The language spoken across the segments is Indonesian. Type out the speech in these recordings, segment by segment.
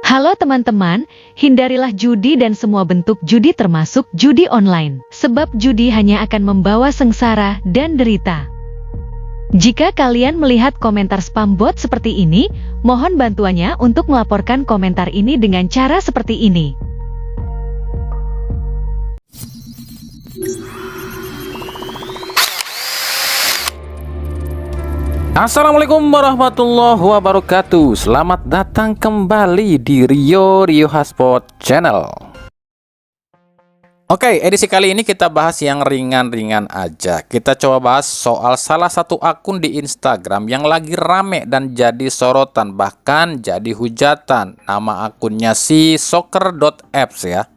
Halo teman-teman, hindarilah judi dan semua bentuk judi termasuk judi online. Sebab judi hanya akan membawa sengsara dan derita. Jika kalian melihat komentar spam bot seperti ini, mohon bantuannya untuk melaporkan komentar ini dengan cara seperti ini. Assalamualaikum warahmatullahi wabarakatuh. Selamat datang kembali di Rio Hotspot Channel. Oke, edisi kali ini kita bahas yang ringan-ringan aja. Kita coba bahas soal salah satu akun di Instagram yang lagi rame dan jadi sorotan, bahkan jadi hujatan. Nama akunnya si soccer.apps ya.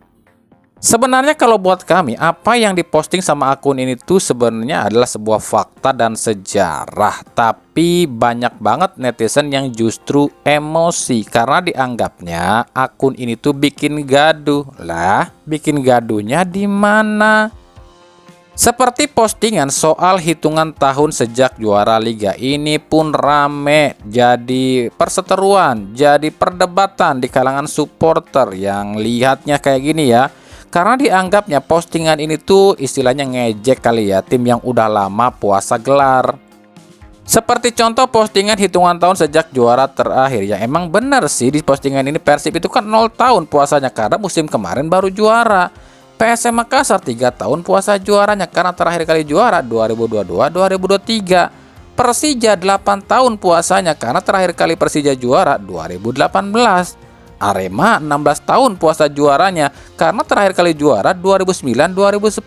Sebenarnya kalau buat kami, apa yang diposting sama akun ini tuh sebenarnya adalah sebuah fakta dan sejarah. Tapi banyak banget netizen yang justru emosi karena dianggapnya akun ini tuh bikin gaduh. Lah, bikin gaduhnya di mana? Seperti postingan soal hitungan tahun sejak juara liga ini pun rame, jadi perseteruan, jadi perdebatan di kalangan supporter yang lihatnya kayak gini ya. Karena dianggapnya postingan ini tuh istilahnya ngejek kali ya tim yang udah lama puasa gelar. Seperti contoh postingan hitungan tahun sejak juara terakhir. Ya emang bener sih di postingan ini Persib itu kan 0 tahun puasanya karena musim kemarin baru juara. PSM Makassar 3 tahun puasa juaranya karena terakhir kali juara 2022-2023. Persija 8 tahun puasanya karena terakhir kali Persija juara 2018. Arema 16 tahun puasa juaranya karena terakhir kali juara 2009-2010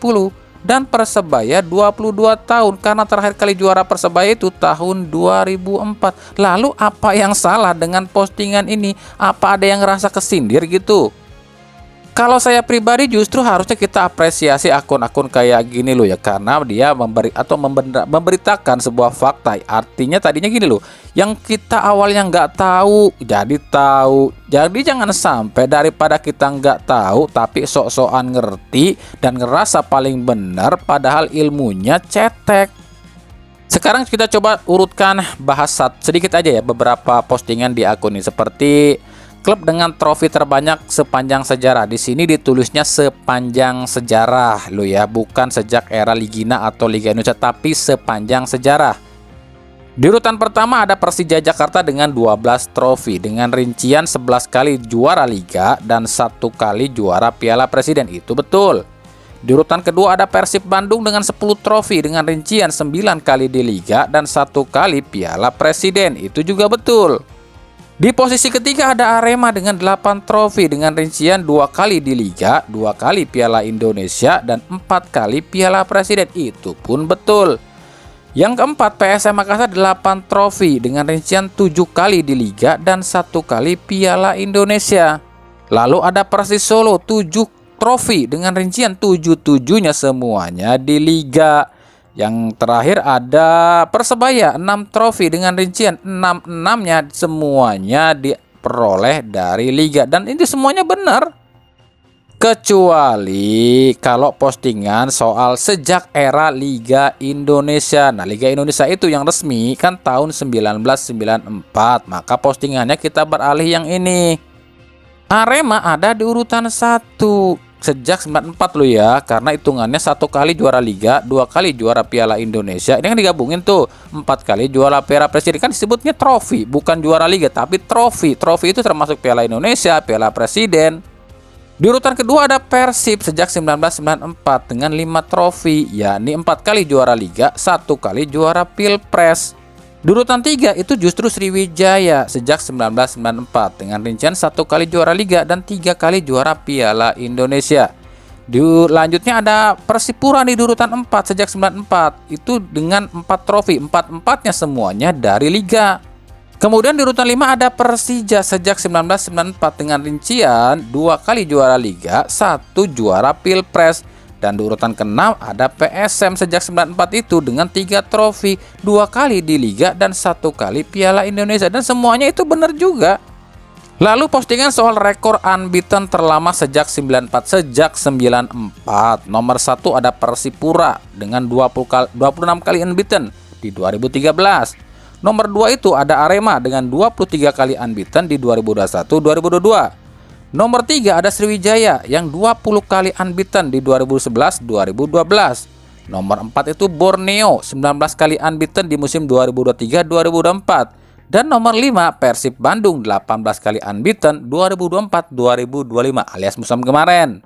dan Persebaya 22 tahun karena terakhir kali juara Persebaya itu tahun 2004. Lalu apa yang salah dengan postingan ini? Apa ada yang ngerasa kesindir gitu? Kalau saya pribadi justru harusnya kita apresiasi akun-akun kayak gini loh ya, karena dia memberitakan sebuah fakta. Artinya tadinya gini loh, yang kita awalnya nggak tahu jadi tahu. Jadi jangan sampai daripada kita nggak tahu tapi sok-sokan ngerti dan ngerasa paling benar padahal ilmunya cetek. Sekarang kita coba urutkan bahas sedikit aja ya beberapa postingan di akun ini, seperti klub dengan trofi terbanyak sepanjang sejarah. Di sini ditulisnya sepanjang sejarah lo ya, bukan sejak era Ligina atau Liga Indonesia, tapi sepanjang sejarah. Di urutan pertama ada Persija Jakarta dengan 12 trofi dengan rincian 11 kali juara Liga dan 1 kali juara Piala Presiden. Itu betul. Di urutan kedua ada Persib Bandung dengan 10 trofi dengan rincian 9 kali di Liga dan 1 kali Piala Presiden. Itu juga betul. Di posisi ketiga ada Arema dengan 8 trofi dengan rincian 2 kali di Liga, 2 kali Piala Indonesia, dan 4 kali Piala Presiden. Itu pun betul. Yang keempat PSM Makassar 8 trofi dengan rincian 7 kali di Liga dan 1 kali Piala Indonesia. Lalu ada Persis Solo 7 trofi dengan rincian 7-7-nya semuanya di Liga. Yang terakhir ada Persebaya 6 trofi dengan rincian 6-6-nya semuanya diperoleh dari Liga. Dan ini semuanya benar. Kecuali kalau postingan soal sejak era Liga Indonesia. Nah, Liga Indonesia itu yang resmi kan tahun 1994. Maka postingannya kita beralih yang ini. Arema ada di urutan 1 sejak 94 loh ya, karena hitungannya 1 kali juara Liga, 2 kali juara Piala Indonesia. Ini kan digabungin tuh 4 kali juara Piala Presiden, kan disebutnya trofi, bukan juara Liga tapi trofi. Trofi itu termasuk Piala Indonesia, Piala Presiden. Di urutan kedua ada Persib sejak 1994 dengan 5 trofi, yakni 4 kali juara Liga, 1 kali juara Pilpres. Di urutan 3 itu justru Sriwijaya sejak 1994 dengan rincian 1 kali juara Liga dan 3 kali juara Piala Indonesia. Lanjutnya ada Persipura di urutan 4 sejak 94 itu dengan 4 trofi, 4-4-nya semuanya dari Liga. Kemudian di urutan 5 ada Persija sejak 1994 dengan rincian 2 kali juara Liga, 1 juara Pilpres. Dan di urutan ke-6 ada PSM sejak 94 itu dengan 3 trofi, 2 kali di Liga dan 1 kali Piala Indonesia. Dan semuanya itu benar juga. Lalu postingan soal rekor unbeaten terlama sejak 94. Nomor 1 ada Persipura dengan 26 kali unbeaten di 2013. Nomor 2 itu ada Arema dengan 23 kali unbeaten di 2021-2022. Nomor 3 ada Sriwijaya yang 20 kali unbeaten di 2011-2012. Nomor 4 itu Borneo 19 kali unbeaten di musim 2023-2024. Dan nomor 5 Persib Bandung 18 kali unbeaten 2024-2025 alias musim kemarin.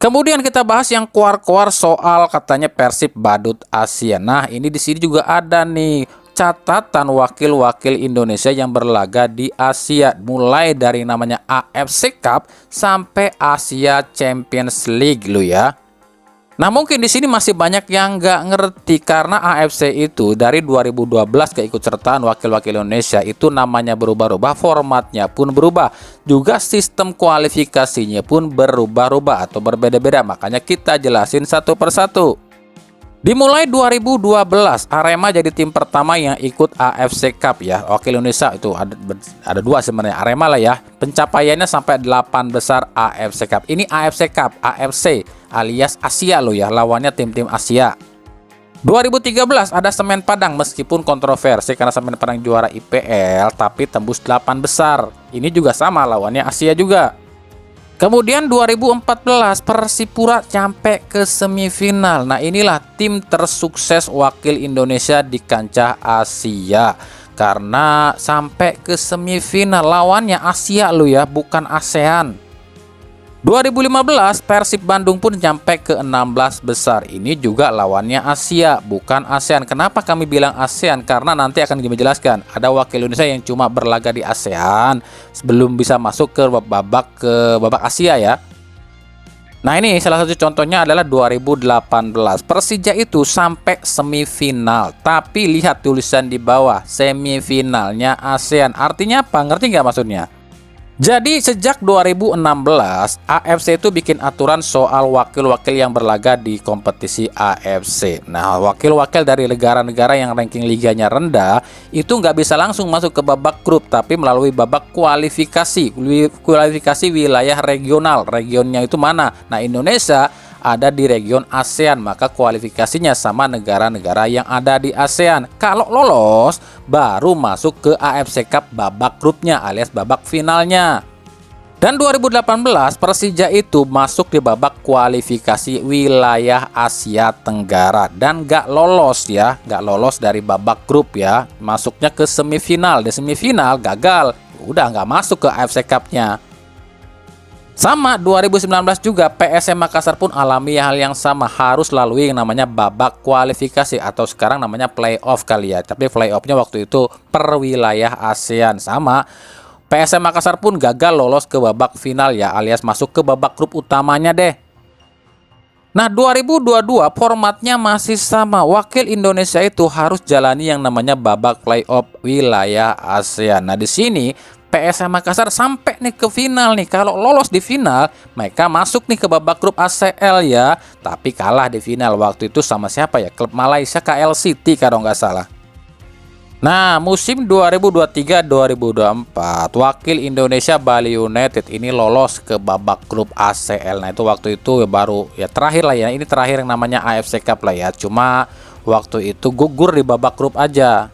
Kemudian kita bahas yang keluar-keluar soal katanya Persib badut Asia. Nah, ini di sini juga ada nih catatan wakil-wakil Indonesia yang berlaga di Asia, mulai dari namanya AFC Cup sampai Asia Champions League lo ya. Nah, mungkin di sini masih banyak yang nggak ngerti karena AFC itu dari 2012 keikutsertaan wakil-wakil Indonesia itu namanya berubah-ubah, formatnya pun berubah, juga sistem kualifikasinya pun berubah-ubah atau berbeda-beda. Makanya kita jelasin satu persatu. Dimulai 2012, Arema jadi tim pertama yang ikut AFC Cup ya. Wakil Indonesia itu ada dua sebenarnya, Arema lah ya. Pencapaiannya sampai 8 besar AFC Cup. Ini AFC Cup, AFC alias Asia loh ya, lawannya tim-tim Asia. 2013 ada Semen Padang, meskipun kontroversi karena Semen Padang juara IPL tapi tembus 8 besar. Ini juga sama, lawannya Asia juga. Kemudian 2014 Persipura sampai ke semifinal. Nah, inilah tim tersukses wakil Indonesia di kancah Asia karena sampai ke semifinal, lawannya Asia lo ya, bukan ASEAN. 2015 Persib Bandung pun sampai ke 16 besar. Ini juga lawannya Asia, bukan ASEAN. Kenapa kami bilang ASEAN? Karena nanti akan dijelaskan. Ada wakil Indonesia yang cuma berlaga di ASEAN sebelum bisa masuk ke babak Asia ya. Nah, ini salah satu contohnya adalah 2018. Persija itu sampai semifinal. Tapi lihat tulisan di bawah, semifinalnya ASEAN. Artinya apa? Ngerti nggak maksudnya? Jadi sejak 2016 AFC itu bikin aturan soal wakil-wakil yang berlaga di kompetisi AFC. Nah, wakil-wakil dari negara-negara yang ranking liganya rendah itu nggak bisa langsung masuk ke babak grup, tapi melalui babak kualifikasi wilayah regional. Regionnya itu mana? Nah, Indonesia ada di region ASEAN, maka kualifikasinya sama negara-negara yang ada di ASEAN. Kalau lolos, baru masuk ke AFC Cup babak grupnya alias babak finalnya. Dan 2018 Persija itu masuk di babak kualifikasi wilayah Asia Tenggara dan gak lolos ya, gak lolos dari babak grup ya, masuknya ke semifinal. Di semifinal gagal, udah gak masuk ke AFC Cup-nya. Sama 2019 juga PSM Makassar pun alami hal yang sama, harus lalui yang namanya babak kualifikasi atau sekarang namanya playoff kali ya. Tapi playoffnya waktu itu per wilayah ASEAN. Sama PSM Makassar pun gagal lolos ke babak final ya, alias masuk ke babak grup utamanya deh. Nah, 2022 formatnya masih sama. Wakil Indonesia itu harus jalani yang namanya babak playoff wilayah ASEAN. Nah, di sini PSM Makassar sampai nih ke final nih. Kalau lolos di final, mereka masuk nih ke babak grup ACL ya. Tapi kalah di final waktu itu sama siapa ya? Klub Malaysia KL City kalau nggak salah. Nah, musim 2023-2024 wakil Indonesia Bali United ini lolos ke babak grup ACL. Nah, itu waktu itu baru ya terakhir lah ya. Ini terakhir yang namanya AFC Cup lah ya. Cuma waktu itu gugur di babak grup aja.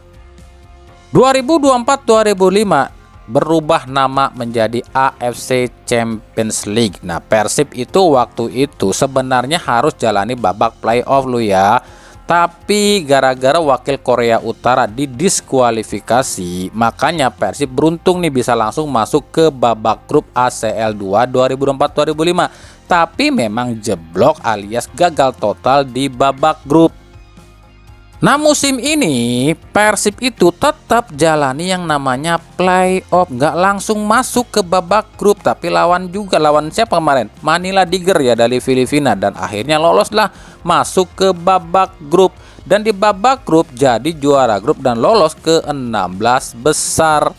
2024-2025 berubah nama menjadi AFC Champions League. Nah, Persib itu waktu itu sebenarnya harus jalani babak playoff lu ya. Tapi gara-gara wakil Korea Utara didiskualifikasi, makanya Persib beruntung nih bisa langsung masuk ke babak grup ACL 2 2024-2025. Tapi memang jeblok alias gagal total di babak grup. Nah, musim ini Persib itu tetap jalani yang namanya playoff, nggak langsung masuk ke babak grup, tapi lawan siapa kemarin? Manila Tiger ya dari Filipina, dan akhirnya loloslah masuk ke babak grup, dan di babak grup jadi juara grup dan lolos ke 16 besar.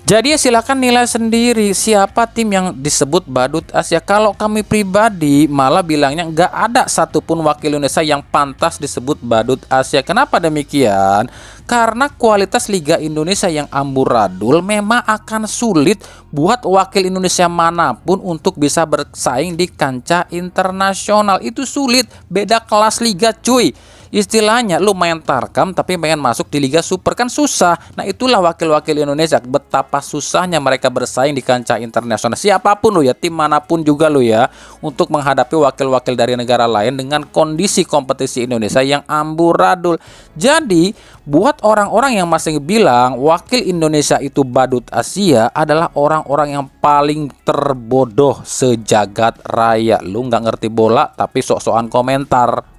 Jadi ya silakan nilai sendiri siapa tim yang disebut badut Asia. Kalau kami pribadi malah bilangnya nggak ada satupun wakil Indonesia yang pantas disebut badut Asia. Kenapa demikian? Karena kualitas Liga Indonesia yang amburadul memang akan sulit buat wakil Indonesia manapun untuk bisa bersaing di kancah internasional. Itu sulit, beda kelas liga cuy. Istilahnya lu main Tarkam tapi pengen masuk di Liga Super kan susah. Nah itulah wakil-wakil Indonesia, betapa susahnya mereka bersaing di kancah internasional. Siapapun lo ya, tim manapun juga lo ya, untuk menghadapi wakil-wakil dari negara lain dengan kondisi kompetisi Indonesia yang amburadul. Jadi buat orang-orang yang masih bilang wakil Indonesia itu badut Asia adalah orang-orang yang paling terbodoh sejagat raya. Lu nggak ngerti bola tapi sok-sokan komentar.